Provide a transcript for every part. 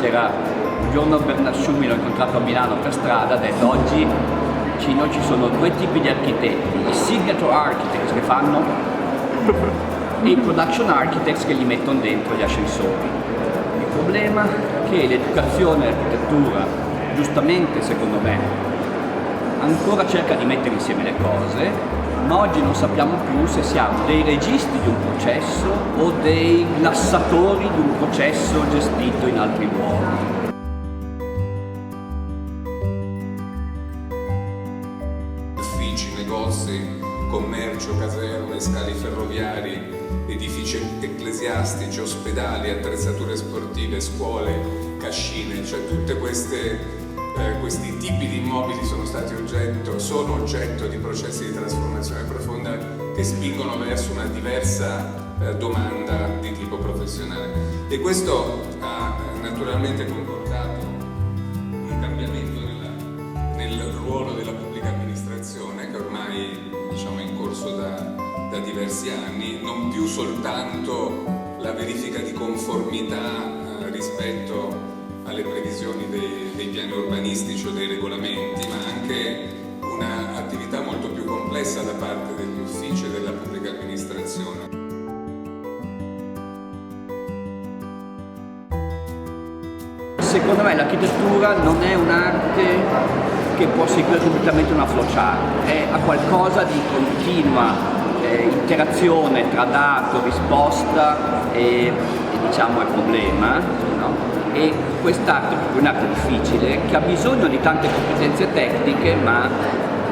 c'era un giorno Bernasciumi, l'ho incontrato a Milano per strada, ha detto oggi noi ci sono due tipi di architetti, i signature architects che fanno e i production architects che gli mettono dentro gli ascensori. Il problema è che l'educazione e l'architettura, giustamente secondo me, ancora cerca di mettere insieme le cose, ma oggi non sappiamo più se siamo dei registi di un processo o dei glassatori di un processo gestito in altri luoghi. Uffici, negozi, commercio, caserme, scali ferroviari, edifici ecclesiastici, ospedali, attrezzature sportive, scuole, cascine, cioè tutte questi tipi di immobili sono oggetto di processi di trasformazione profonda che spingono verso una diversa domanda di tipo professionale. E questo ha naturalmente comportato un cambiamento nel ruolo della pubblica amministrazione che ormai è in corso da diversi anni, non più soltanto la verifica di conformità rispetto alle previsioni dei piani urbanistici o dei regolamenti, ma anche un'attività molto più complessa da parte degli uffici della pubblica amministrazione. Secondo me l'architettura non è un'arte che può seguire completamente una flowchart, ha qualcosa di continua interazione tra dato, risposta e problema, no? E quest'arte è un'arte difficile che ha bisogno di tante competenze tecniche ma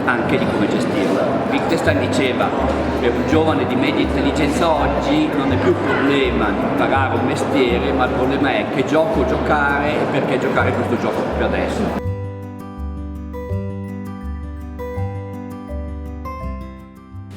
anche di come gestirla. Wittgenstein diceva per un giovane di media intelligenza oggi non è più il problema di imparare un mestiere, ma il problema è che gioco giocare e perché giocare questo gioco proprio adesso.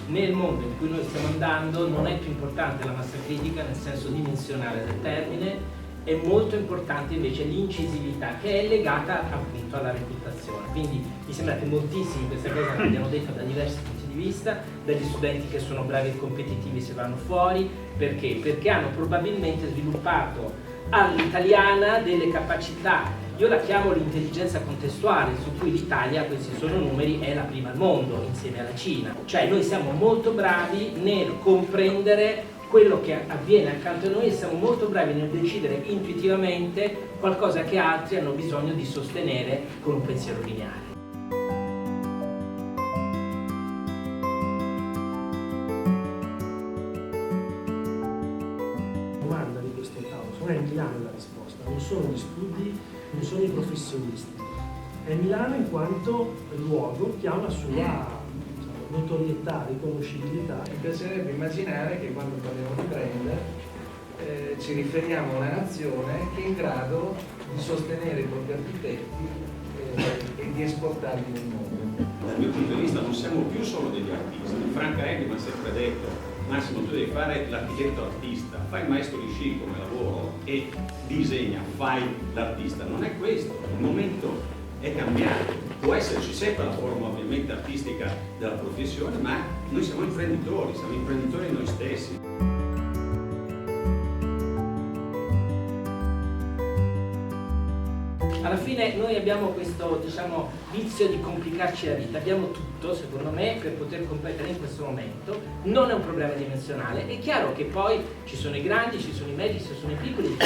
Nel mondo in cui noi stiamo andando non è più importante la massa critica nel senso dimensionale del termine, è molto importante invece l'incisività che è legata appunto alla reputazione. Quindi mi sembra che moltissimi questa cosa l'abbiano detta da diversi punti di vista, dagli studenti che sono bravi e competitivi se vanno fuori, perché? Perché hanno probabilmente sviluppato all'italiana delle capacità, io la chiamo l'intelligenza contestuale, su cui l'Italia, questi sono numeri, è la prima al mondo insieme alla Cina. Cioè noi siamo molto bravi nel comprendere quello che avviene accanto a noi e siamo molto bravi nel decidere intuitivamente qualcosa che altri hanno bisogno di sostenere con un pensiero lineare. La domanda di questo tavolo, secondo me è Milano la risposta, non sono gli studi, non sono i professionisti. È Milano in quanto luogo che ha una sua notorietà, riconoscibilità. Mi piacerebbe immaginare che quando parliamo di brand ci riferiamo a una nazione che è in grado di sostenere i propri architetti e di esportarli nel mondo. Dal mio punto di vista non siamo più solo degli artisti. Frank Reppi mi ha sempre detto: Massimo, tu devi fare l'architetto artista, fai il maestro di sci come lavoro e disegna, fai l'artista. Non è questo, il momento è cambiato. Può esserci sempre la forma ovviamente artistica della professione, ma noi siamo imprenditori noi stessi. Alla fine noi abbiamo questo vizio di complicarci la vita, abbiamo tutto secondo me per poter competere in questo momento, non è un problema dimensionale, è chiaro che poi ci sono i grandi, ci sono i medi, ci sono i piccoli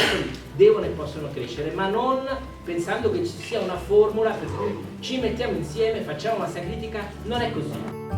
devono e possono crescere, ma non pensando che ci sia una formula per cui ci mettiamo insieme, facciamo massa critica, non è così.